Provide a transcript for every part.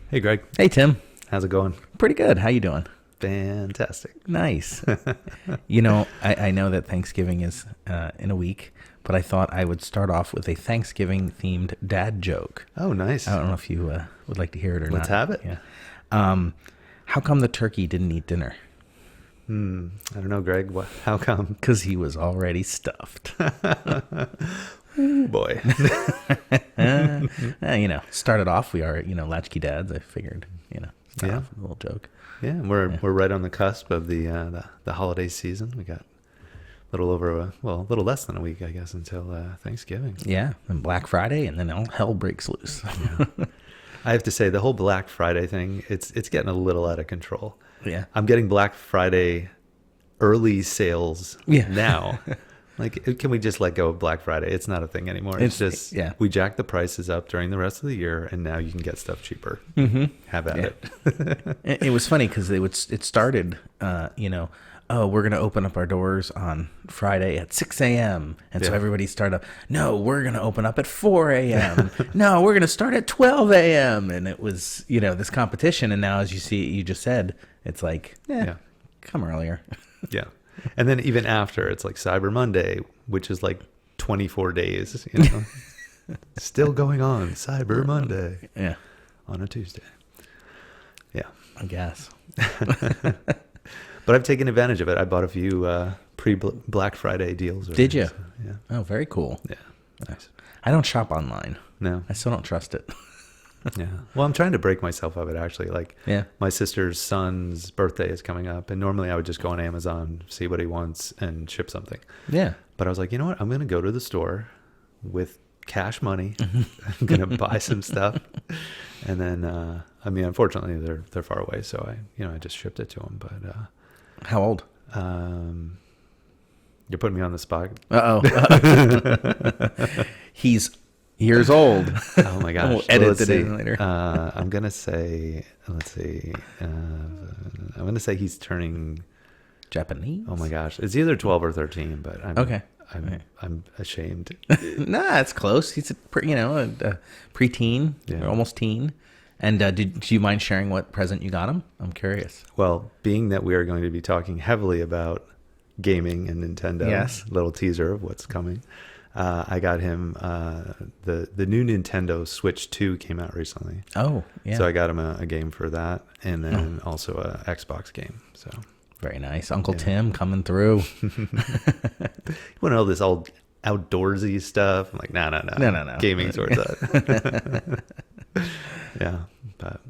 Hey, Greg. Hey, Tim. How's it going? Pretty good. How you doing? Fantastic. Nice. I know that Thanksgiving is in a week, but I thought I would start off with a Thanksgiving-themed dad joke. Oh, nice. I don't know if you would like to hear it or not. Let's have it. Yeah. How come the turkey didn't eat dinner? I don't know, Greg. How come? Because he was already stuffed. Ooh, boy. Started off, we are, Latch-Key Dads. I figured, start Yeah. off with a little joke. Yeah, we're right on the cusp of the holiday season. We got a little less than a week, I guess, until Thanksgiving. Yeah, and Black Friday, and then all hell breaks loose. I have to say, the whole Black Friday thing, it's getting a little out of control. Yeah. I'm getting Black Friday early sales Yeah. now. Like, can we just let go of Black Friday? It's not a thing anymore. It's just, we jack the prices up during the rest of the year, and now you can get stuff cheaper. Mm-hmm. Have at it. It was funny because it started, we're going to open up our doors on Friday at 6 a.m. And so everybody started up, no, we're going to open up at 4 a.m. No, we're going to start at 12 a.m. And it was, this competition. And now, as you just said, it's like, come earlier. Yeah. And then even after, it's like Cyber Monday, which is like 24 days, still going on. Cyber Monday. Yeah. On a Tuesday. Yeah. I guess. But I've taken advantage of it. I bought a few pre-Black Friday deals. Did you? So, yeah. Oh, very cool. Yeah. Nice. I don't shop online. No. I still don't trust it. Yeah. Well, I'm trying to break myself of it, actually. Yeah. My sister's son's birthday is coming up, and normally I would just go on Amazon, see what he wants, and ship something. Yeah. But I was like, you know what? I'm going to go to the store with cash money. I'm going to buy some stuff. And then, unfortunately, they're far away, so I just shipped it to him. But how old? You're putting me on the spot. Uh-oh. He's years old. Oh my gosh. We'll edit it in later. I'm going to say, let's see. I'm going to say he's turning Japanese. Oh my gosh. It's either 12 or 13, but I'm ashamed. Nah, it's close. He's a preteen, or almost teen. And do you mind sharing what present you got him? I'm curious. Well, being that we are going to be talking heavily about gaming and Nintendo, little teaser of what's coming. I got him the new Nintendo Switch 2 came out recently. Oh, yeah. So I got him a game for that, and then also a Xbox game. So very nice. Uncle Tim coming through. You want all this old outdoorsy stuff? I'm like, no. Gaming's where it's at. Yeah, but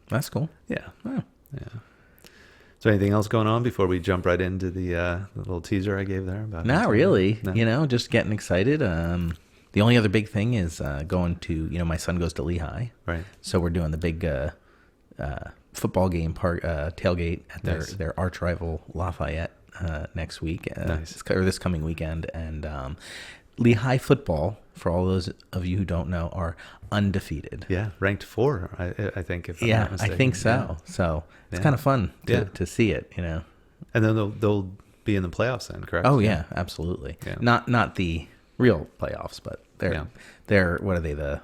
that's cool. Yeah. Oh. Yeah. Is there anything else going on before we jump right into the little teaser I gave there? About Not really. No? Just getting excited. The only other big thing is going to, my son goes to Lehigh. Right. So we're doing the big football game tailgate at their arch rival Lafayette next week. Or this coming weekend. And Lehigh football, for all those of you who don't know, are undefeated. Yeah, ranked 4, I think. If I'm not mistaken. I think so. Yeah. So it's kind of fun to see it, And then they'll be in the playoffs then, correct? Oh yeah, absolutely. Yeah. Not the real playoffs, but they're what are they? The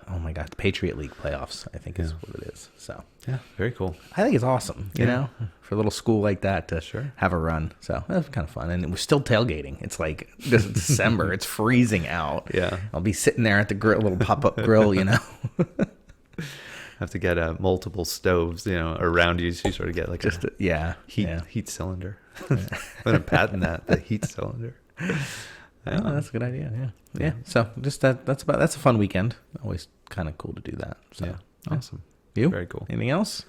Patriot League playoffs, I think is what it is. So yeah, very cool. I think it's awesome, for a little school like that to have a run. So that's kind of fun. And we're still tailgating. It's like this is December. It's freezing out. Yeah. I'll be sitting there at the little pop-up grill, Have to get multiple stoves, around you, so you sort of get like heat cylinder. I'm gonna patent that, the heat cylinder. Oh, that's a good idea. Yeah. So just that's a fun weekend. Always kind of cool to do that. So awesome. You? Very cool. Anything else?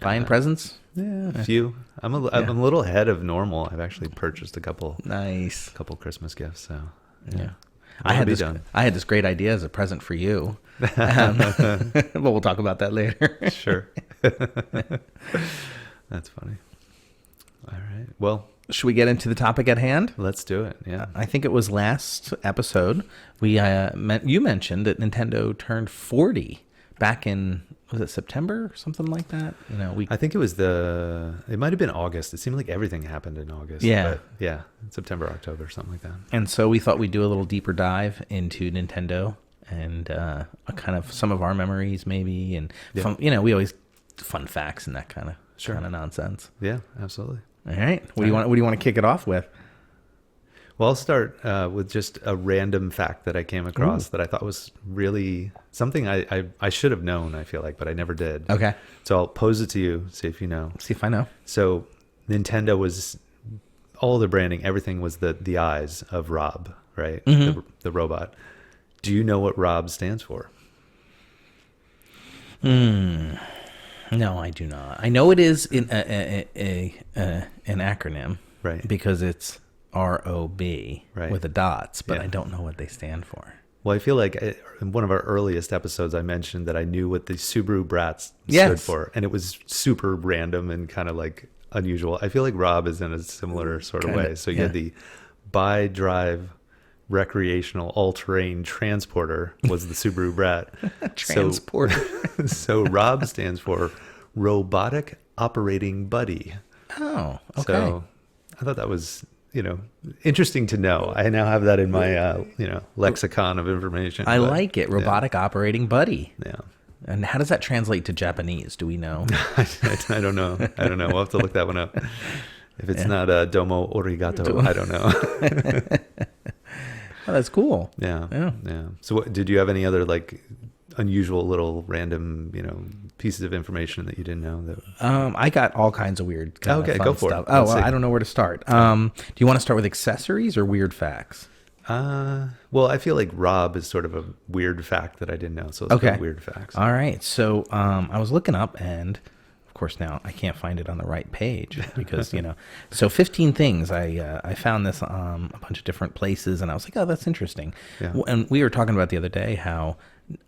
Buying presents? Yeah, a few. I'm a little ahead of normal. I've actually purchased a couple Christmas gifts. So yeah. I had this great idea as a present for you. But we'll talk about that later. Sure. That's funny. All right. Well, should we get into the topic at hand? Let's do it. Yeah. I think it was last episode you mentioned that Nintendo turned 40 back in, was it September or something like that? I think it was it might have been August. It seemed like everything happened in August. Yeah. But yeah, September, October, something like that. And so we thought we'd do a little deeper dive into Nintendo and kind of some of our memories maybe. And, we always fun facts and that kind of nonsense. Yeah, absolutely. All right. What do you want to kick it off with? Well, I'll start with just a random fact that I came across that I thought was really something I should have known, I feel like, but I never did. Okay. So I'll pose it to you, see if you know. See if I know. So Nintendo was, all the branding, everything was the eyes of r.o.b, right? Mm-hmm. The robot. Do you know what r.o.b stands for? No, I do not. I know it is an acronym, Right. because it's r.o.b Right. with the dots, but Yeah. I don't know what they stand for. Well, I feel like in one of our earliest episodes, I mentioned that I knew what the Subaru Brats Yes. stood for, and it was super random and kind of like unusual. I feel like r.o.b is in a similar sort of way. So you had the bi-drive recreational all-terrain transporter was the Subaru Brat. Transporter. So r.o.b stands for Robotic Operating Buddy. Oh, okay. So I thought that was, interesting to know. I now have that in my, lexicon of information. I like it. Robotic operating buddy. Yeah. And how does that translate to Japanese? Do we know? I don't know. We'll have to look that one up. If it's not domo origato, I don't know. Oh, that's cool. Yeah. So did you have any other like unusual little random, pieces of information that you didn't know? That I got all kinds of weird kind of fun go for stuff. it. Oh, Let's well, see. I don't know where to start. Do you want to start with accessories or weird facts? Well, I feel like r.o.b is sort of a weird fact that I didn't know. So let's go with weird facts. All right. So I was looking up, and of course now I can't find it on the right page because, so 15 things. I found this a bunch of different places, and I was like, oh, that's interesting. Yeah. And we were talking about the other day how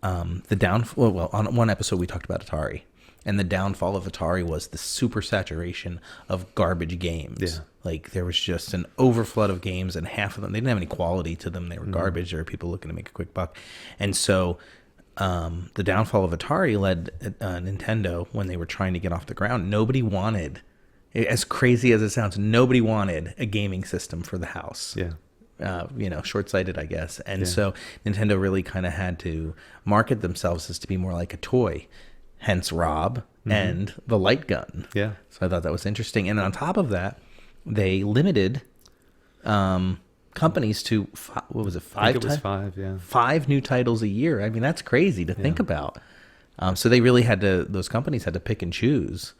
the downfall, well, on one episode we talked about Atari, and the downfall of Atari was the super saturation of garbage games. Yeah. Like there was just an overflood of games, and half of them, they didn't have any quality to them. They were garbage. There were people looking to make a quick buck. And so the downfall of Atari led Nintendo, when they were trying to get off the ground, nobody wanted, as crazy as it sounds, nobody wanted a gaming system for the house. Yeah. Short-sighted, I guess. And so Nintendo really kind of had to market themselves as to be more like a toy, hence r.o.b and the light gun. Yeah. So I thought that was interesting. And on top of that, they limited companies to, what was it, I think it was 5, yeah. 5 new titles a year. I mean, that's crazy to think about. So they really those companies had to pick and choose,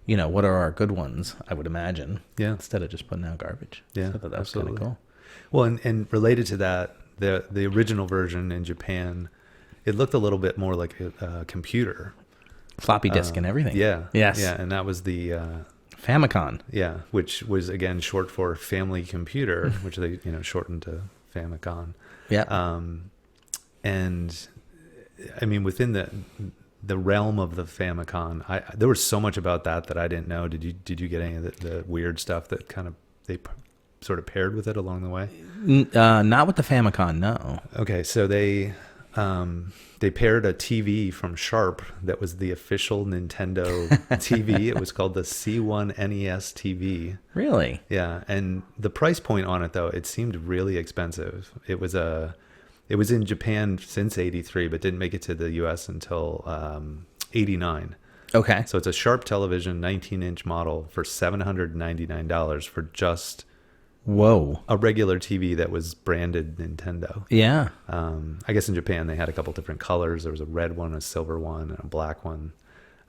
what are our good ones, I would imagine. Yeah. Instead of just putting out garbage. Yeah, So I thought that was kind of cool. Well, and related to that, the original version in Japan, it looked a little bit more like a computer. Floppy disk and everything. Yeah. Yes. Yeah, and that was the Famicom. Yeah, which was again short for Family Computer, which they shortened to Famicom. Yeah. And I mean, within the realm of the Famicom, there was so much about that I didn't know. Did you get any of the weird stuff that kind of they sort of paired with it along the way? Not with the Famicom, no. Okay, so they paired a TV from Sharp that was the official Nintendo TV. It was called the C1 NES TV. Really? Yeah, and the price point on it though, it seemed really expensive. It was in Japan since '83, but didn't make it to the US until '89. Okay. So it's a Sharp television, 19-inch model for $799 for just Whoa. a regular TV that was branded Nintendo. Yeah. I guess in Japan they had a couple different colors. There was a red one, a silver one, and a black one.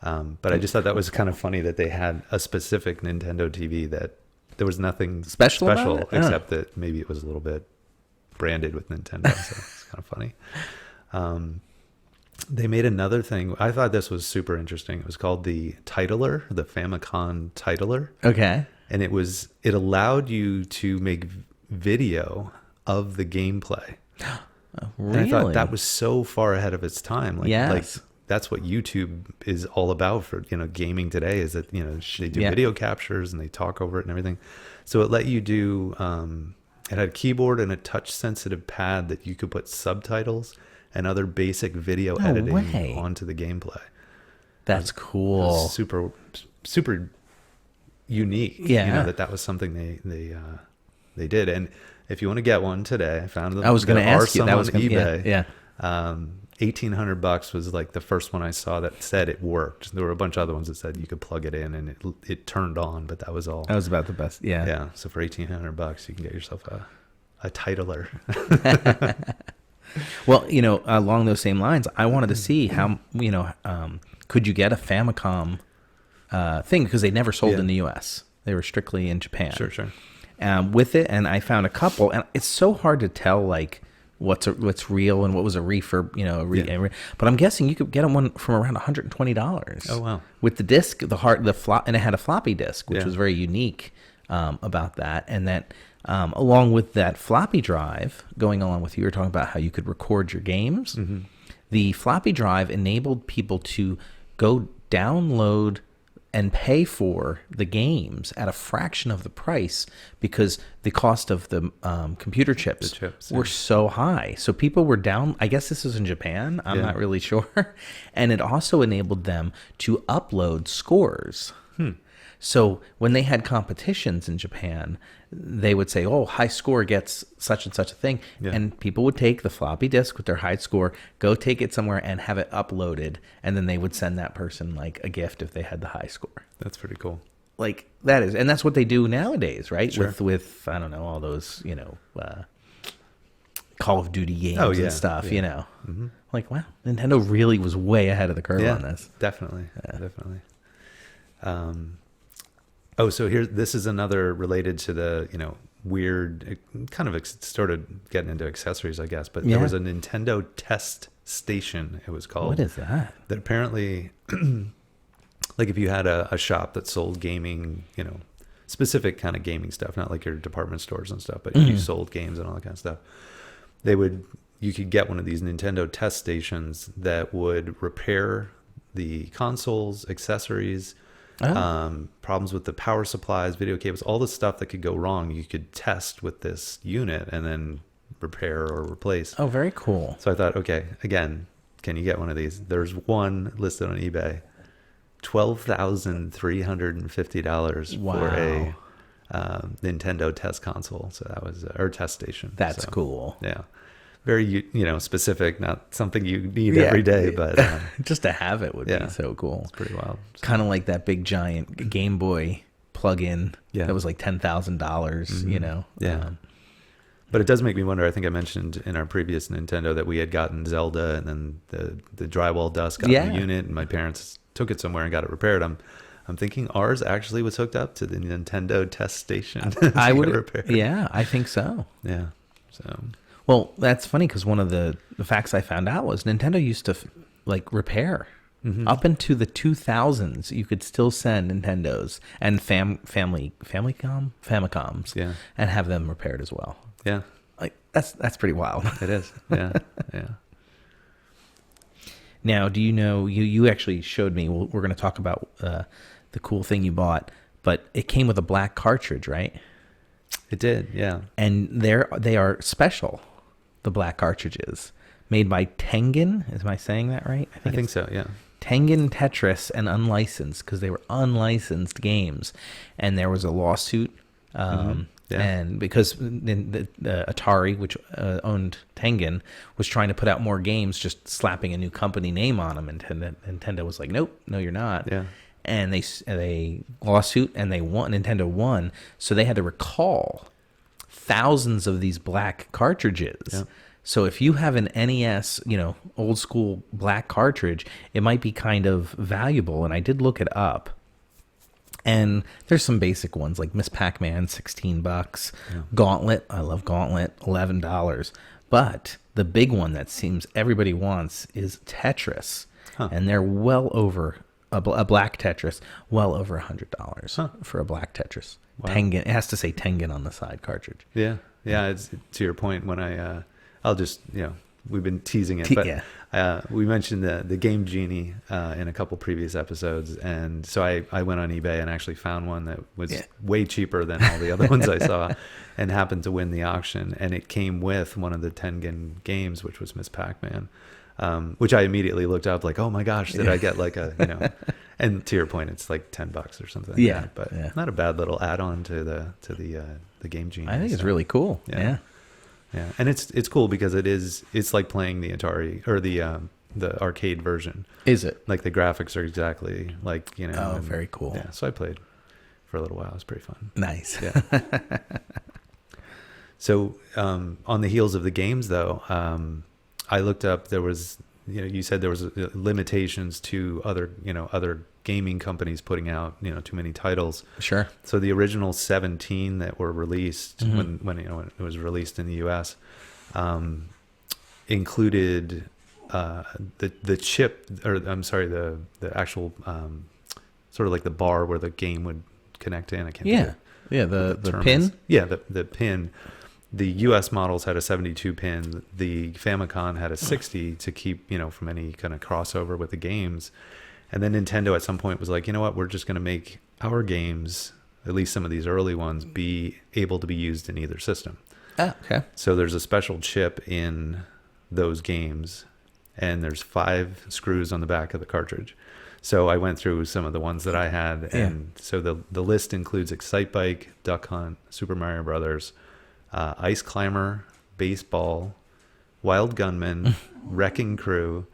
But I just thought that was kind of funny that they had a specific Nintendo TV that there was nothing Special about it? except that maybe it was a little bit branded with Nintendo. So it's kind of funny. They made another thing. I thought this was super interesting. It was called the Titler, the Famicom Titler. Okay. And it allowed you to make video of the gameplay. Really? And I thought that was so far ahead of its time. Like that's what YouTube is all about for, gaming today, is that, they do video captures and they talk over it and everything. So it let you do, it had a keyboard and a touch sensitive pad that you could put subtitles and other basic video editing onto the gameplay. That's cool. Super, super unique. Yeah. That was something they did. And if you want to get one today, I found them. I was going to ask you. That was on eBay. Yeah. $1,800 was like the first one I saw that said it worked. There were a bunch of other ones that said you could plug it in and it turned on, but that was all. That was about the best. Yeah. Yeah. So for $1,800, you can get yourself a titler. Well, along those same lines, I wanted to see how, could you get a Famicom thing, because they never sold in the U.S. They were strictly in Japan. Sure. With it, and I found a couple, and it's so hard to tell like what's real and what was a refurb, but I'm guessing you could get one from around $120. Oh wow! With the disc, and it had a floppy disk, which was very unique about that, and that along with that floppy drive, going along with you were talking about how you could record your games. Mm-hmm. The floppy drive enabled people to go download and pay for the games at a fraction of the price, because the cost of the computer chips were so high. So people were down. I guess this is in Japan. I'm not really sure. And it also enabled them to upload scores. So when they had competitions in Japan, they would say, oh, high score gets such and such a thing. Yeah. And people would take the floppy disk with their high score, go take it somewhere and have it uploaded. And then they would send that person like a gift if they had the high score. That's pretty cool. Like that is, and that's what they do nowadays, right? Sure. With I don't know, all those, Call of Duty games and stuff, Mm-hmm. Like, wow, Nintendo really was way ahead of the curve on this. Definitely. So this is another related to the, weird, kind of sort of getting into accessories, I guess, but there was a Nintendo test station, it was called. What is that? That apparently, like if you had a shop that sold gaming, specific kind of gaming stuff, not like your department stores and stuff, but you sold games and all that kind of stuff, you could get one of these Nintendo test stations that would repair the consoles, accessories, problems with the power supplies, video cables, all the stuff that could go wrong, you could test with this unit and then repair or replace. Oh, very cool. So I thought, okay, again, can you get one of these? There's one listed on eBay, $12,350 for a Nintendo test console. So that was or test station. That's cool. Yeah. Very, specific, not something you need every day, but just to have it would be so cool. It's pretty wild. Kind of like that big giant Game Boy plug-in that was like $10,000, Yeah. But it does make me wonder. I think I mentioned in our previous Nintendo that we had gotten Zelda, and then the drywall dust got in the unit, and my parents took it somewhere and got it repaired. I'm thinking ours actually was hooked up to the Nintendo test station. I would repaired. Yeah, I think so. Yeah. So. Well, that's funny because one of the facts I found out was Nintendo used to repair. Mm-hmm. Up into the 2000s, you could still send Nintendos and Famicoms and have them repaired as well. Yeah. Like that's pretty wild. It is. Yeah. Now, do you know, you actually showed me, we're going to talk about the cool thing you bought, but it came with a black cartridge, right? It did, yeah. And they are special, the black cartridges, made by Tengen. Am I saying that right? I think so, yeah. Tengen Tetris and unlicensed, because they were unlicensed games. And there was a lawsuit. And because the Atari, which owned Tengen, was trying to put out more games, just slapping a new company name on them, and Nintendo was like, "Nope, no, you're not." Yeah. And they lawsuit, and they won. Nintendo won, so they had to recall thousands of these black cartridges. Yeah. So if you have an NES, old school black cartridge, it might be kind of valuable. And I did look it up. And there's some basic ones like Miss Pac-Man, $16. Yeah. Gauntlet, I love Gauntlet, $11. But the big one that seems everybody wants is Tetris. And they're well over, a black Tetris, well over $100 for a black Tetris. Wow. Tengen, it has to say Tengen on the side cartridge. Yeah. It's to your point when I'll just, we've been teasing it, but we mentioned the Game Genie in a couple previous episodes. And so I went on eBay and actually found one that was way cheaper than all the other ones I saw, and happened to win the auction. And it came with one of the Tengen games, which was Miss Pac-Man, which I immediately looked up like, oh my gosh, did I get like a, and to your point, it's like $10 or something like that. But not a bad little add-on to the Game Genie. I think it's really cool. Yeah, and it's cool because it's like playing the Atari or the arcade version. Is it? Like the graphics are exactly like, you know. Oh, very cool. Yeah, so I played for a little while. It was pretty fun. Nice. Yeah. So on the heels of the games, though, I looked up. There was, you know, you said there was limitations to other gaming companies putting out, you know, too many titles. Sure. So the original 17 that were released when it was released in the U.S. Included the chip, or I'm sorry, the actual sort of like the bar where the game would connect in. I can't. Yeah. Yeah. The pin. Is. Yeah. The pin. The U.S. models had a 72 pin. The Famicom had a 60 to keep, you know, from any kind of crossover with the games. And then Nintendo at some point was like, you know what, we're just going to make our games, at least some of these early ones, be able to be used in either system. Oh, okay. So there's a special chip in those games, and there's 5 screws on the back of the cartridge. So I went through some of the ones that I had, and so the list includes Excite Bike, Duck Hunt, Super Mario Brothers, Ice Climber, Baseball, Wild Gunman, Wrecking Crew,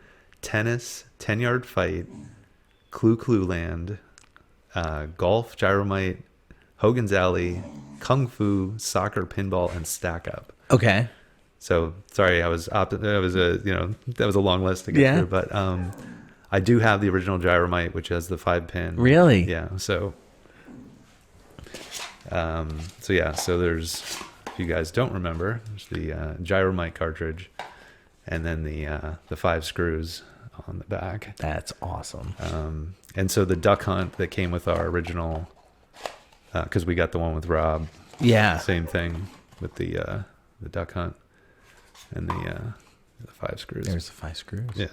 Tennis, 10-Yard Fight, Clue Land, Golf, Gyromite, Hogan's Alley, Kung Fu, Soccer, Pinball, and Stack Up. Okay. So sorry, that was a long list to get through, but I do have the original Gyromite, which has the 5-pin. Really? Yeah. So so there's, if you guys don't remember, there's the Gyromite cartridge, and then the 5 screws on the back. That's awesome. And so the Duck Hunt that came with our original, because we got the one with r.o.b. Yeah. Same thing with the Duck Hunt and the 5 screws. There's the 5 screws. Yeah.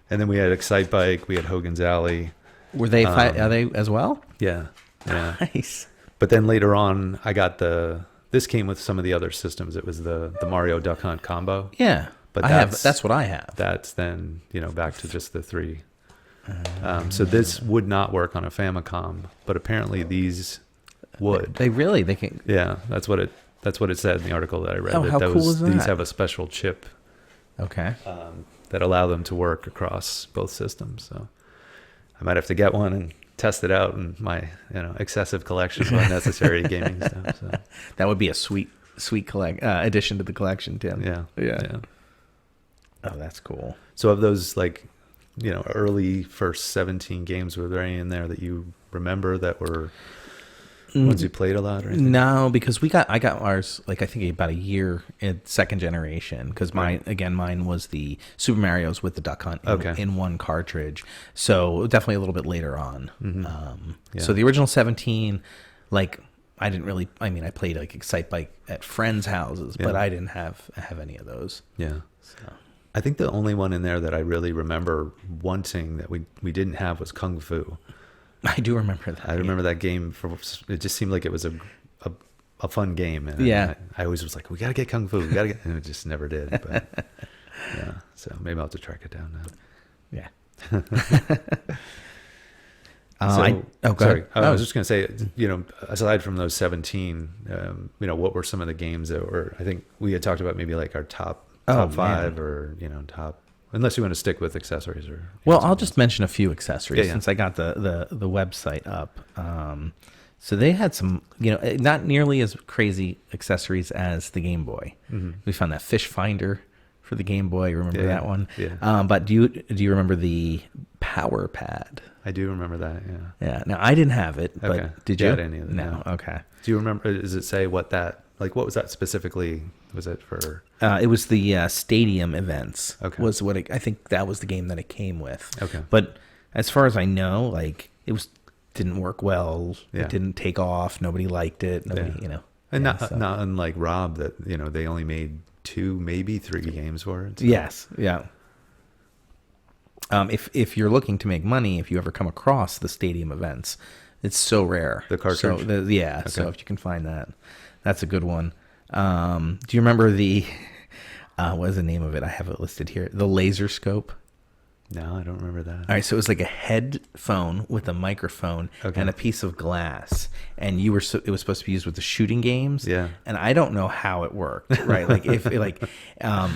And then we had Excite Bike. We had Hogan's Alley. Were they are they as well? Yeah. Yeah. Nice. But then later on, I got this came with some of the other systems. It was the Mario Duck Hunt combo. Yeah. But that's what I have. That's then, you know, back to just the 3. So this would not work on a Famicom, but apparently these would. They can. Yeah, that's what it said in the article that I read. Oh, how cool is that? These have a special chip. Okay. That allow them to work across both systems. So I might have to get one and test it out in my, you know, excessive collection of unnecessary gaming stuff. So that would be a sweet addition to the collection, Tim. Yeah. Oh, that's cool. So of those, like, you know, early first 17 games, were there any in there that you remember that were ones you played a lot or anything? No, because I got ours, like, I think about a year in second generation, because mine was the Super Mario's with the Duck Hunt in one cartridge. So definitely a little bit later on. Mm-hmm. So the original 17, like, I played like Excite Bike at friends' houses, but I didn't have any of those. Yeah. So I think the only one in there that I really remember wanting that we didn't have was Kung Fu. I do remember that. I remember that game. It just seemed like it was a fun game. And I always was like, we got to get Kung Fu. And it just never did. But yeah, so maybe I'll have to track it down now. Yeah. Sorry. I was just going to say, you know, aside from those 17, you know, what were some of the games that were, I think we had talked about maybe like our top 5 or, you know, top, unless you want to stick with accessories or. Well, I'll just mention a few accessories since I got the website up. So they had some, you know, not nearly as crazy accessories as the Game Boy. Mm-hmm. We found that fish finder for the Game Boy. Remember that one? Yeah. But do you remember the Power Pad? I do remember that. Yeah. Yeah. Now I didn't have it, but did you? Any of them? No. Okay. Do you remember? Does it say what was that specifically? Was it for? It was the stadium events. Okay. Was what I think that was the game that it came with. Okay. But as far as I know, like it didn't work well. Yeah. It didn't take off. Nobody liked it. Nobody, you know. And not unlike r.o.b. that, you know, they only made 2, maybe 3 games for it. So. Yes. Yeah. If you're looking to make money, if you ever come across the stadium events, it's so rare. The cartridge? So, okay. So if you can find that, that's a good one. Do you remember the, what is the name of it? I have it listed here. The laser scope. No, I don't remember that. All right, so it was like a headphone with a microphone and a piece of glass, and it was supposed to be used with the shooting games. Yeah. And I don't know how it worked, right? Like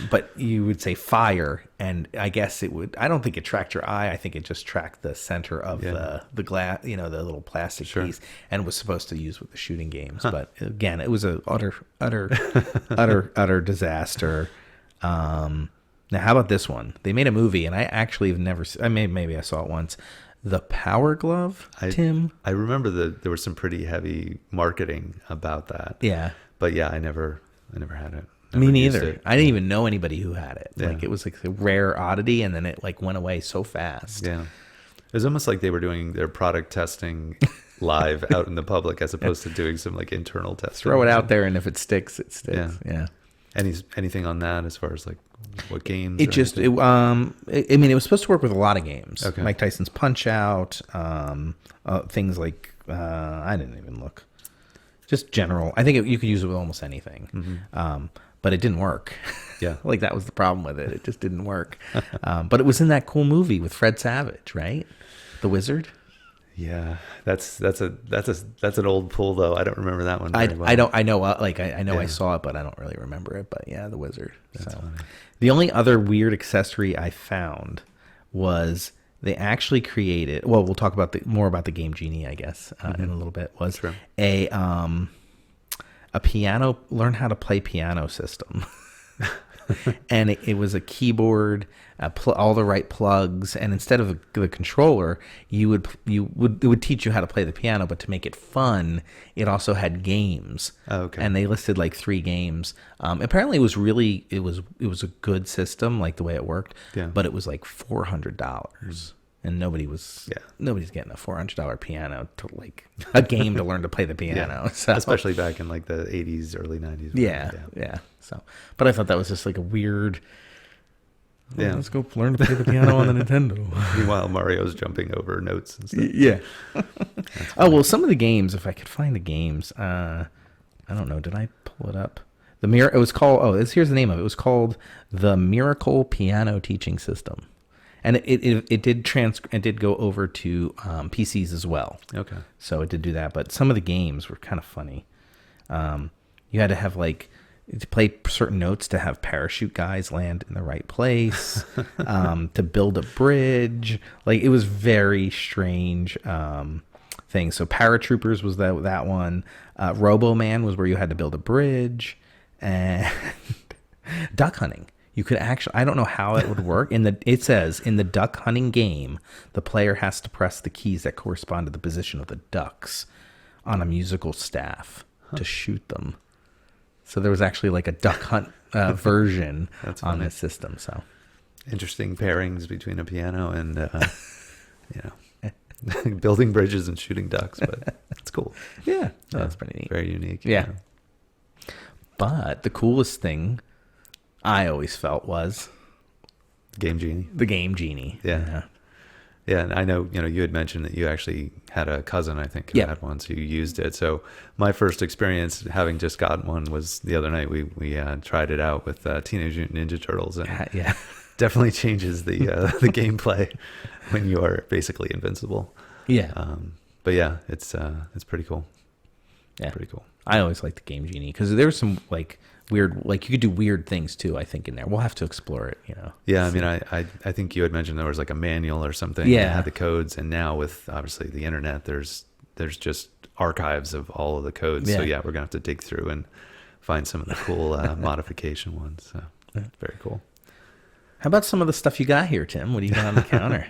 but you would say fire, and I guess it would. I don't think it tracked your eye. I think it just tracked the center of the glass, the little plastic piece, and was supposed to use with the shooting games. But again, it was a utter disaster. Now, how about this one? They made a movie, and I actually have never. Maybe I saw it once. The Power Glove, Tim. I remember there was some pretty heavy marketing about that. Yeah, but yeah, I never had it. Me neither. I didn't even know anybody who had it. Yeah. Like it was like a rare oddity, and then it like went away so fast. Yeah, it was almost like they were doing their product testing live out in the public, as opposed to doing some like internal testing. Throw it out there, and if it sticks, it sticks. Yeah. Anything on that as far as like what games? It just, it was supposed to work with a lot of games. Okay. Mike Tyson's Punch Out, things like, I didn't even look. Just general. I think you could use it with almost anything. Mm-hmm. But it didn't work. Yeah. Like that was the problem with it. It just didn't work. But it was in that cool movie with Fred Savage, right? The Wizard. Yeah, that's an old pull though. I don't remember that one very well. I know I saw it, but I don't really remember it. But yeah, The Wizard. That's funny. The only other weird accessory I found was they actually created. Well, we'll talk about more about the Game Genie, I guess, in a little bit. Was a piano, learn how to play piano system. And it was a keyboard, all the right plugs, and instead of the controller, it would teach you how to play the piano. But to make it fun, it also had games. Oh, okay. And they listed like 3 games. Apparently, it was a good system, like the way it worked. Yeah. But it was like $400. And nobody's getting a $400 piano to like a game to learn to play the piano. Yeah. So, especially back in like the 80s, early 90s. Yeah. So, but I thought that was just like a weird. Let's go learn to play the piano on the Nintendo. Meanwhile, Mario's jumping over notes and stuff. Yeah. Well, some of the games, if I could find the games, I don't know. Did I pull it up? It was called. Here's the name of it. It was called the Miracle Piano Teaching System. And it did go over to PCs as well. Okay. So it did do that, but some of the games were kind of funny. You had to have to play certain notes to have parachute guys land in the right place, to build a bridge. Like it was very strange thing. So Paratroopers was that one. Robo-Man was where you had to build a bridge, and duck hunting. You could actually, I don't know how it would work. It says in the duck hunting game, the player has to press the keys that correspond to the position of the ducks on a musical staff to shoot them. So there was actually like a duck hunt version on this system. So interesting pairings between a piano and building bridges and shooting ducks, but it's cool. Yeah, that's pretty neat. Very unique. Yeah. But the coolest thing I always felt was Game Genie. The Game Genie. Yeah. And I know, you had mentioned that you actually had a cousin, I think, who had one, so you used it. So my first experience having just gotten one was the other night. We tried it out with Teenage Mutant Ninja Turtles, and definitely changes the gameplay when you are basically invincible. Yeah. But yeah, it's pretty cool. Yeah. Pretty cool. I always liked the Game Genie because there was some weird, you could do weird things too, I think, in there. We'll have to explore it, Yeah, I mean, I think you had mentioned there was like a manual or something that had the codes, and now with obviously the internet, there's just archives of all of the codes. Yeah. So yeah, we're gonna have to dig through and find some of the cool modification ones. So very cool. How about some of the stuff you got here, Tim? What do you got on the counter?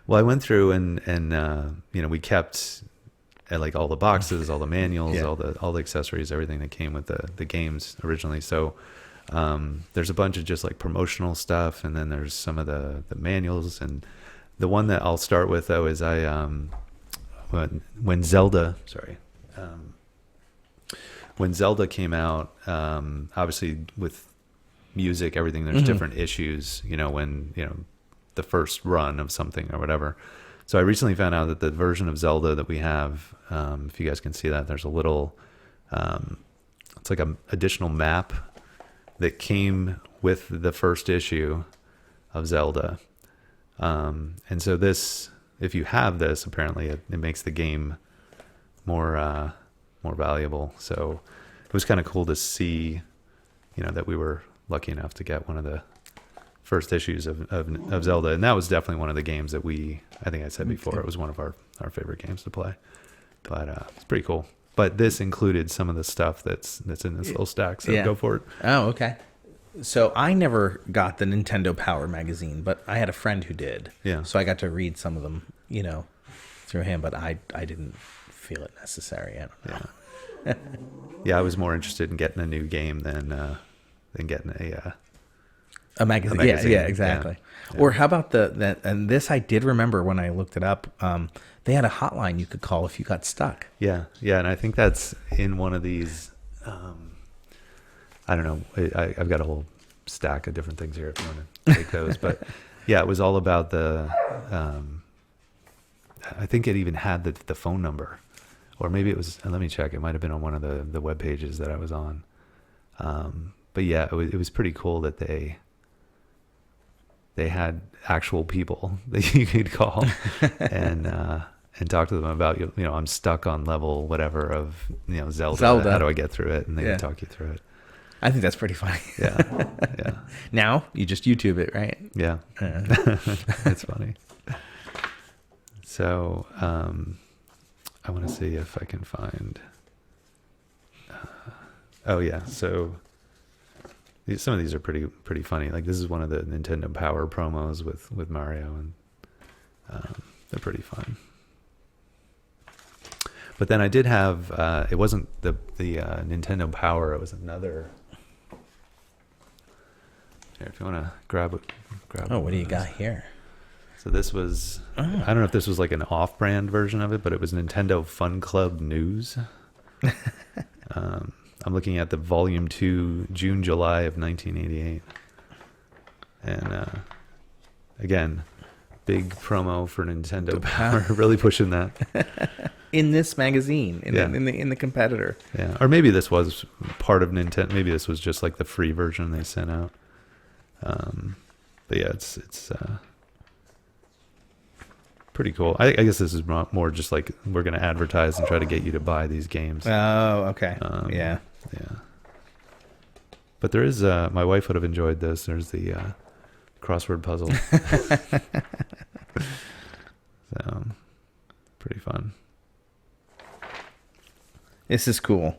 Well, I went through and we kept like all the boxes, all the manuals, all the accessories, everything that came with the games originally. So there's a bunch of just like promotional stuff, and then there's some of the manuals. And the one that I'll start with though is when Zelda came out, obviously with music, everything, there's different issues, when the first run of something or whatever. So I recently found out that the version of Zelda that we have, if you guys can see that, there's a little, it's like an additional map that came with the first issue of Zelda. And so this, if you have this, apparently it makes the game more valuable. So it was kind of cool to see, that we were lucky enough to get one of the first issues of Zelda. And that was definitely one of the games that I think I said before, it was one of our favorite games to play. But it's pretty cool. But this included some of the stuff that's in this little stack. So go for it. Oh, okay. So I never got the Nintendo Power magazine, but I had a friend who did. Yeah. So I got to read some of them, through him, but I didn't feel it necessary. I don't know. Yeah. Yeah, I was more interested in getting a new game than getting a magazine. Yeah, exactly. Yeah. Or how about and this I did remember when I looked it up. They had a hotline you could call if you got stuck. Yeah, and I think that's in one of these. I don't know. I've got a whole stack of different things here if you want to take those. But yeah, it was all about the. I think it even had the phone number, or maybe it was. Let me check. It might have been on one of the web pages that I was on. But yeah, it was pretty cool that they had actual people that you could call and talk to them about, I'm stuck on level whatever of, Zelda. How do I get through it? And they would talk you through it. I think that's pretty funny. Yeah. Yeah. Now you just YouTube it, right? Yeah. It's funny. So, I want to see if I can find, oh yeah. So some of these are pretty funny. Like this is one of the Nintendo Power promos with Mario, and they're pretty fun. But then I did have it wasn't the Nintendo Power. It was another. Here, if you want to grab. Oh, what do you got here? So this was. I don't know if this was like an off-brand version of it, but it was Nintendo Fun Club News. I'm looking at the Volume 2, June, July of 1988. And again, big promo for Nintendo Power, really pushing that. In this magazine, in the competitor. Yeah, or maybe this was part of Nintendo. Maybe this was just like the free version they sent out. But yeah, it's pretty cool. I guess this is more just like we're going to advertise and try to get you to buy these games. Oh, okay. Yeah. But there is, my wife would have enjoyed this. There's the crossword puzzle. So, pretty fun. This is cool.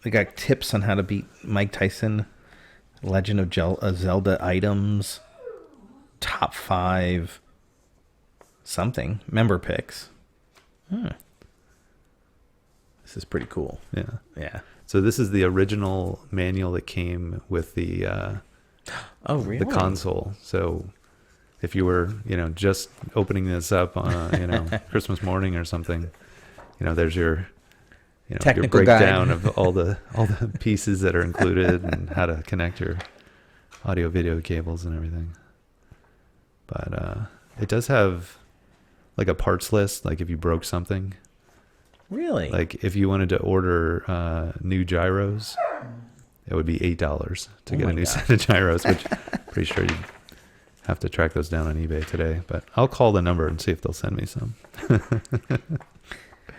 They got tips on how to beat Mike Tyson, Legend of Zelda items, top 5 something, member picks. This is pretty cool. Yeah. So this is the original manual that came with the oh, really? The console. So if you were, just opening this up on, Christmas morning or something, there's your technical your breakdown guide of all the pieces that are included and how to connect your audio video cables and everything. But it does have like a parts list, like if you broke something. Really? Like if you wanted to order new gyros, it would be $8 to get a new set of gyros, which I'm pretty sure you'd have to track those down on eBay today. But I'll call the number and see if they'll send me some.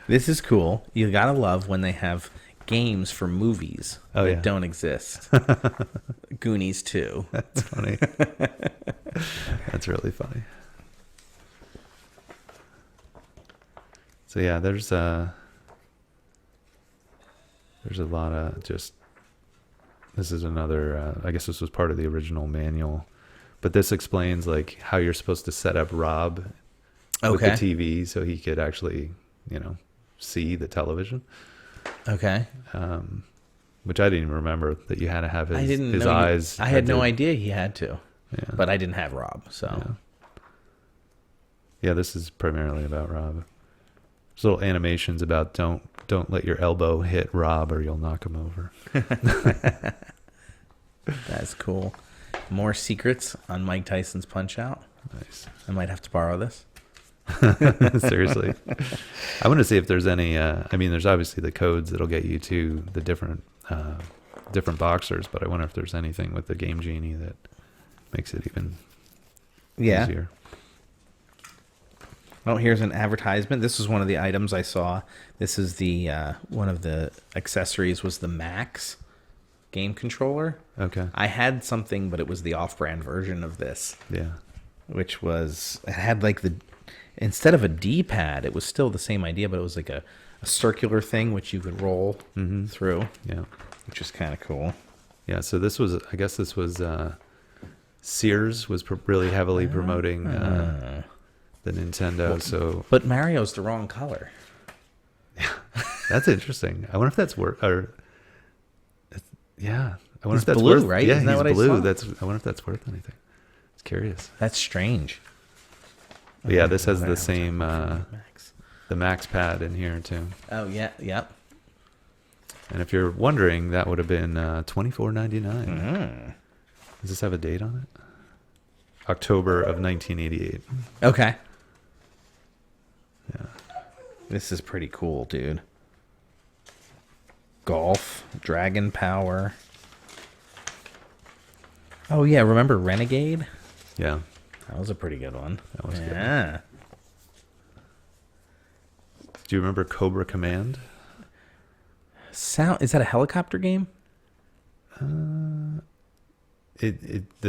This is cool. You gotta love when they have games for movies that don't exist. Goonies 2. That's funny. That's really funny. So yeah, there's a lot of just. This is another. I guess this was part of the original manual, but this explains like how you're supposed to set up r.o.b. with the TV so he could actually, see the television. Okay. Which I didn't even remember that you had to have his eyes. I had no idea he had to. Yeah. But I didn't have r.o.b. So. Yeah, this is primarily about r.o.b. There's little animations about don't let your elbow hit r.o.b. or you'll knock him over. That's cool. More secrets on Mike Tyson's Punch-Out. Nice. I might have to borrow this. Seriously. I want to see if there's any, there's obviously the codes that'll get you to the different boxers, but I wonder if there's anything with the Game Genie that makes it even easier. Oh, here's an advertisement. This is one of the items I saw. This is the one of the accessories was the Max game controller. Okay. I had something, but it was the off-brand version of this. Yeah. Which was, it had like instead of a D-pad, it was still the same idea, but it was like a circular thing which you could roll through. Yeah. Which is kind of cool. Yeah. So this was, I guess this was, Sears was really heavily promoting the Nintendo. So, but Mario's the wrong color. Yeah, that's interesting. I wonder if that's worth. Yeah, I wonder He's if that's blue, worth. right? Yeah, Isn't that he's what I blue. saw? I wonder if that's worth anything. It's curious. That's strange. But yeah, this has the same the Max pad in here too. Oh yeah, yep. And if you're wondering, that would have been $24.99. Does this have a date on it? October of 1988. Okay. Yeah. This is pretty cool, dude. Golf, Dragon Power. Oh yeah, remember Renegade? Yeah. That was a pretty good one. That was good. Yeah. Do you remember Cobra Command? Is that a helicopter game? The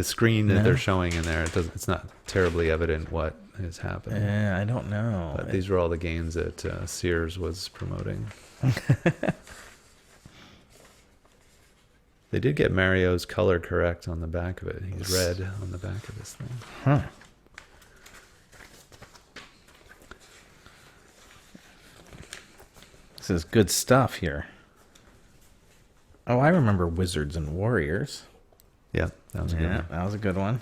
screen that they're showing in there, it's not terribly evident what is happening. I don't know. But these were all the games that Sears was promoting. They did get Mario's color correct on the back of it. He's red on the back of this thing. Huh. This is good stuff here. Oh, I remember Wizards and Warriors. Yeah, that was a good one. That was a good one.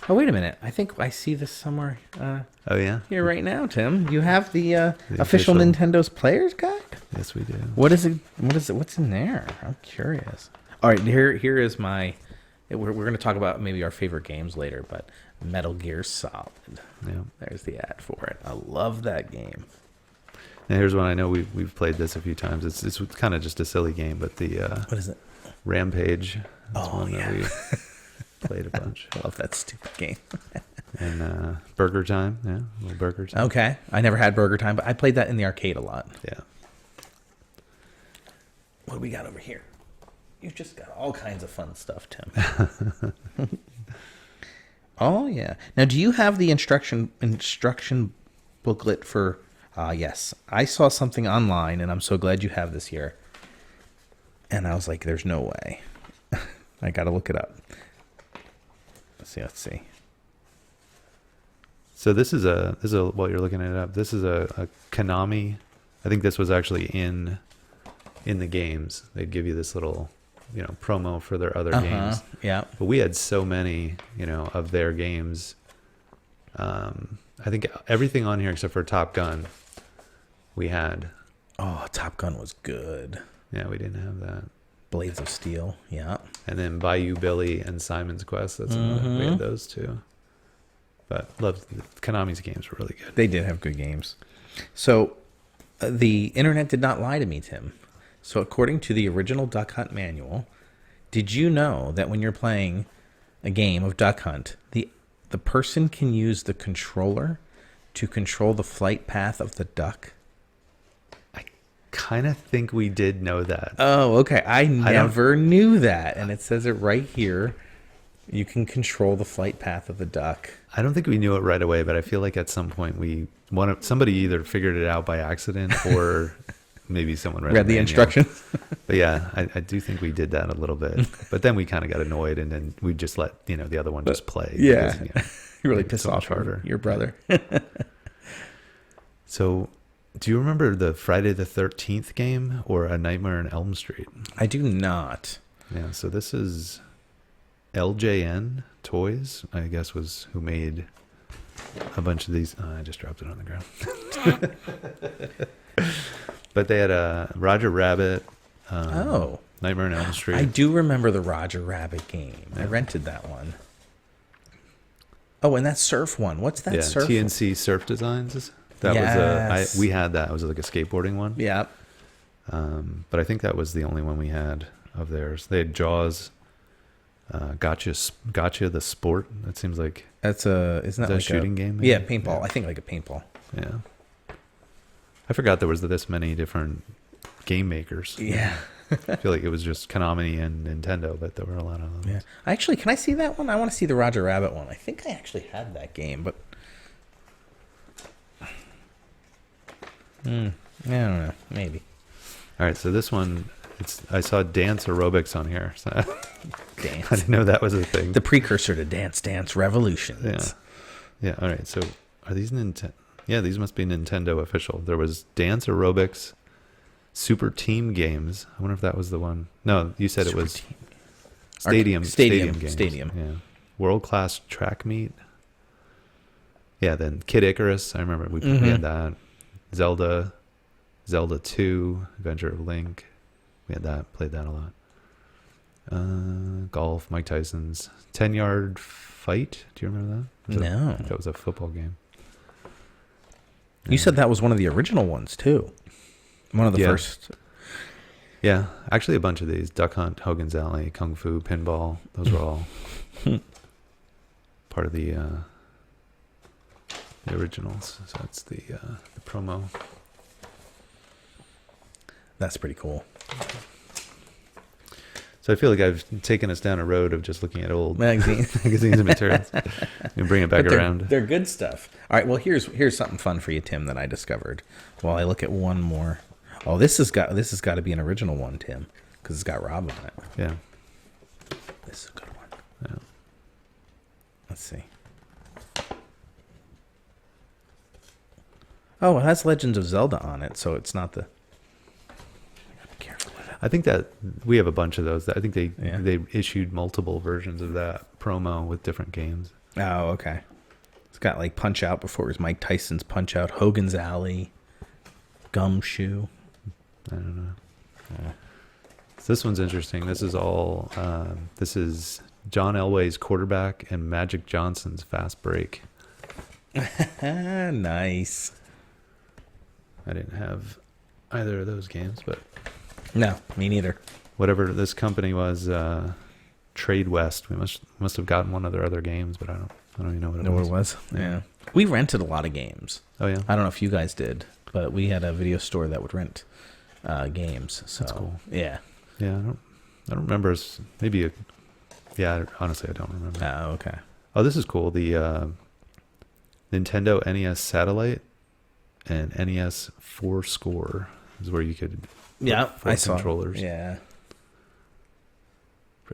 Oh, wait a minute. I think I see this somewhere. Oh, yeah? Here right now, Tim. You have the official Nintendo's Player's Guide? Yes, we do. What is it? What's in there? I'm curious. All right, here is my... We're going to talk about maybe our favorite games later, but Metal Gear Solid. Yeah. There's the ad for it. I love that game. Now, here's one I know we've played this a few times. It's kind of just a silly game, but the... what is it? Rampage. That's one yeah. that we played a bunch. I love that stupid game. And Burger Time. Yeah, a little Burger Time. Okay. I never had Burger Time, but I played that in the arcade a lot. Yeah. What do we got over here? You've just got all kinds of fun stuff, Tim. Oh, yeah. Now, do you have the instruction booklet for... yes. I saw something online, and I'm so glad you have this here. And I was like, there's no way. I got to look it up. Let's see. So this is while you're looking it up, this is a Konami. I think this was actually in the games. They'd give you this little, promo for their other games. Yeah. But we had so many, of their games. I think everything on here except for Top Gun, we had. Oh, Top Gun was good. Yeah, we didn't have that. Blades of Steel, yeah. And then Bayou Billy and Simon's Quest. That's we had those two. But Konami's games were really good. They did have good games. So the internet did not lie to me, Tim. So according to the original Duck Hunt manual, did you know that when you're playing a game of Duck Hunt, the person can use the controller to control the flight path of the duck? Kind of think we did know that. Oh, okay. I never knew that. And it says it right here. You can control the flight path of the duck. I don't think we knew it right away, but I feel like at some point somebody either figured it out by accident or maybe someone read the instructions. But yeah, I do think we did that a little bit. But then we kind of got annoyed, and then we just let the other one just play. Yeah, because, you really pissed off your brother. So, do you remember the Friday the 13th game or A Nightmare on Elm Street? I do not. Yeah, so this is LJN Toys, I guess, was who made a bunch of these. I just dropped it on the ground. But they had Roger Rabbit. Nightmare on Elm Street. I do remember the Roger Rabbit game. Yeah. I rented that one. Oh, and that surf one. What's that surf? TNC Surf Designs. That was we had that. It was like a skateboarding one. Yeah. But I think that was the only one we had of theirs. They had Jaws. Gotcha the Sport. That seems like isn't that like a shooting game? Maybe? Yeah, paintball. Yeah. I think like a paintball. Yeah. I forgot there was this many different game makers. Yeah. I feel like it was just Konami and Nintendo, but there were a lot of them. Yeah. Actually, can I see that one? I want to see the Roger Rabbit one. I think I actually had that game, but I don't know. Maybe. All right, so this one, I saw dance aerobics on here. So Dance. I didn't know that was a thing. The precursor to Dance Dance Revolutions. Yeah. Yeah, all right. So are these Nintendo? Yeah, these must be Nintendo official. There was dance aerobics, super team games. I wonder if that was the one. No, you said Super it was Team. stadium games. Stadium. Yeah. World-class track meet. Yeah, then Kid Icarus. I remember we had that. Zelda 2, Adventure of Link. We had that, played that a lot. Golf, Mike Tyson's 10-yard fight. Do you remember that? No. That was a football game. You said that was one of the original ones, too. One of the first. Yeah, actually a bunch of these. Duck Hunt, Hogan's Alley, Kung Fu, Pinball. Those were all part of the originals. So that's the promo. That's pretty cool. So I feel like I've taken us down a road of just looking at old magazines and materials and bring it back around. They're good stuff. All right, well, here's something fun for you, Tim, that I discovered while I look at one more. Oh, this has got to be an original one, Tim, because it's got r.o.b on it. Yeah. This is a good one. Yeah. Let's see. Oh, it has Legends of Zelda on it, so it's not the... Be careful with it. I think that we have a bunch of those. I think they issued multiple versions of that promo with different games. Oh, okay. It's got like Punch Out before it was Mike Tyson's Punch Out, Hogan's Alley, Gumshoe. I don't know. Yeah. So this one's interesting. This is all. This is John Elway's quarterback and Magic Johnson's fast break. Nice. I didn't have either of those games, but no, me neither. Whatever this company was, Trade West. We must have gotten one of their other games, but I don't even know what it was. Yeah. We rented a lot of games. Oh yeah. I don't know if you guys did, but we had a video store that would rent games. So that's cool. Yeah. Yeah, I don't remember. Maybe honestly, I don't remember. Oh, okay. Oh, this is cool. The Nintendo NES Satellite and NES 4-Score is where you could. I saw controllers. Yeah.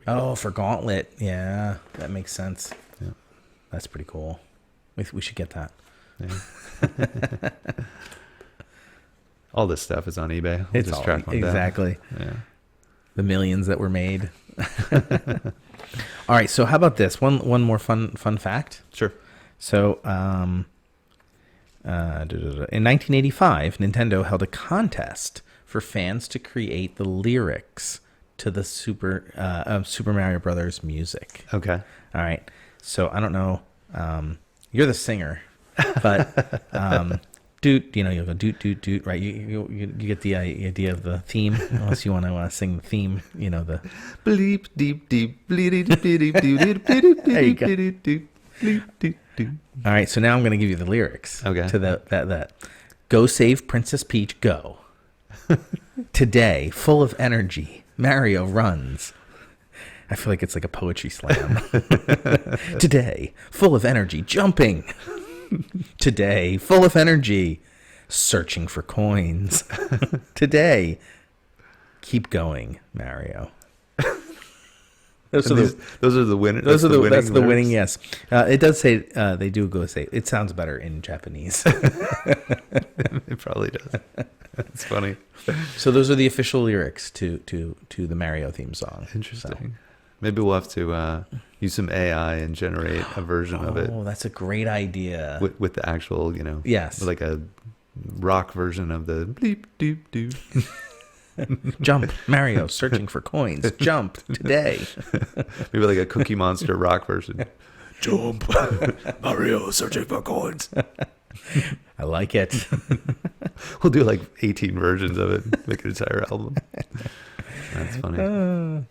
Cool. For Gauntlet. Yeah, that makes sense. Yeah, that's pretty cool. We should get that. Yeah. All this stuff is on eBay. We'll it's just all track one exactly. Down. Yeah. The millions that were made. All right. So how about this one more fun fact? Sure. So in 1985, Nintendo held a contest for fans to create the lyrics to the Super Mario Brothers music. Okay. All right. So I don't know. You're the singer, but doot. You'll go doot doot doot. Right. You get the idea of the theme. Unless you want to sing the theme. The bleep deep deep bleep deep deep deep deep deep deep deep. All right. So now I'm going to give you the lyrics. Okay. To that. Go save Princess Peach. Go. Today, full of energy, Mario runs. I feel like it's like a poetry slam. Today, full of energy, jumping. Today, full of energy, searching for coins. Today, keep going, Mario. Those are the winners. That's the winning. Yes, it does say they do go say. It sounds better in Japanese. It probably does. It's funny. So those are the official lyrics to the Mario theme song. Interesting. So. Maybe we'll have to use some AI and generate a version of it. Oh, that's a great idea. With the actual, yes, like a rock version of the bleep doop doop. Jump, Mario, searching for coins. Jump today. Maybe like a Cookie Monster rock version. Jump, Mario, searching for coins. I like it. We'll do like 18 versions of it. Make an entire album. That's funny.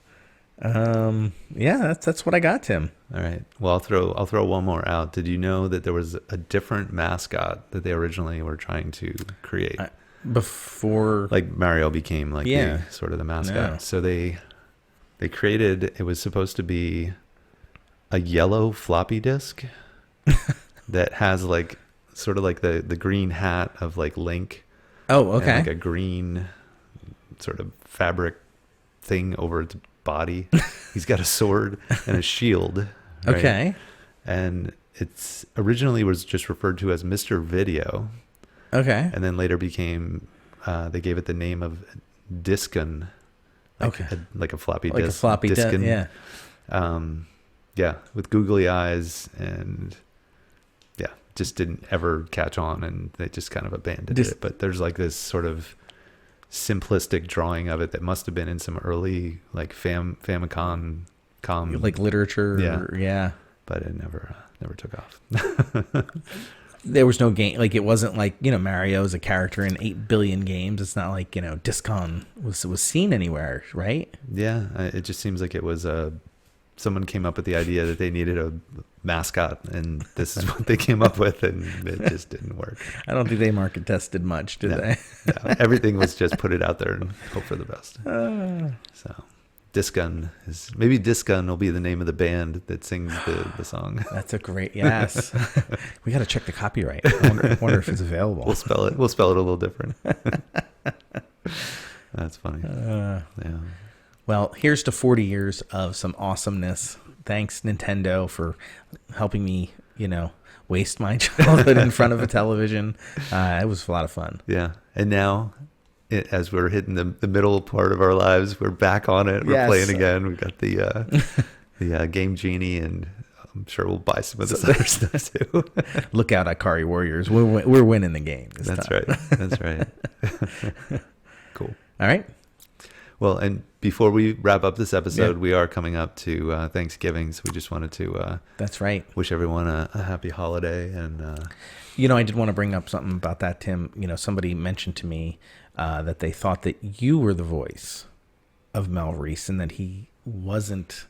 Yeah, that's what I got, Tim. All right. Well, I'll throw one more out. Did you know that there was a different mascot that they originally were trying to create before, like Mario became like yeah, the sort of the mascot? No. So they created. It was supposed to be a yellow floppy disk that has like sort of like the green hat of like Link. Oh, okay. And like a green sort of fabric thing over its body. He's got a sword and a shield. Right? Okay. And it's originally was just referred to as Mr. Video. Okay. And then later became, they gave it the name of Discon. Like okay. Like a floppy like disk. A floppy disk. Yeah. Yeah. With googly eyes, and yeah, just didn't ever catch on, and they just kind of abandoned it. But there's like this sort of simplistic drawing of it that must have been in some early like Famicom like literature. Yeah. But it never took off. There was no game, like it wasn't like, Mario is a character in 8 billion games. It's not like, Discon was seen anywhere, right? Yeah, it just seems like it was someone came up with the idea that they needed a mascot, and this is what they came up with, and it just didn't work. I don't think they market tested much, did they? No, everything was just put it out there and hope for the best. So Discon maybe Discon will be the name of the band that sings the song. That's a great, yes. We got to check the copyright. I wonder if it's available. We'll spell it a little different. That's funny. Yeah. Well, here's to 40 years of some awesomeness. Thanks, Nintendo, for helping me, waste my childhood in front of a television. It was a lot of fun. Yeah. And now, as we're hitting the middle part of our lives, we're back on it. We're playing again. We've got the Game Genie, and I'm sure we'll buy some of this other stuff too. Look out, Ikari Warriors. We're winning the game this That's time. right. That's right. Cool. All right. Well, and before we wrap up this episode, we are coming up to Thanksgiving, so we just wanted to that's right. Wish everyone a happy holiday. And I did want to bring up something about that, Tim. Somebody mentioned to me that they thought that you were the voice of Mel Reese and that he wasn't,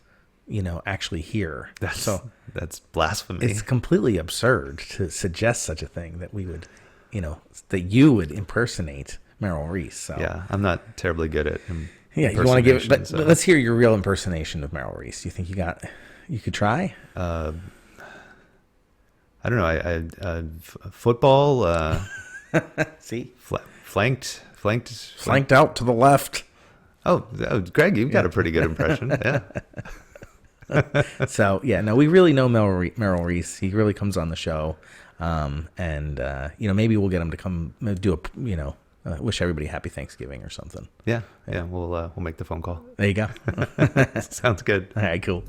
actually here. That's blasphemy. It's completely absurd to suggest such a thing, that we would, that you would impersonate Merrill Reese. So. Yeah, I'm not terribly good at you want to give it, but let's hear your real impersonation of Merrill Reese. You think you could try? I don't know. I football. See, flanked out to the left. Oh, Greg, you've got a pretty good impression. Yeah. So we really know Merrill Reese. He really comes on the show, and maybe we'll get him to come do a wish everybody happy Thanksgiving or something. Yeah. We'll make the phone call. There you go. Sounds good. All right, cool.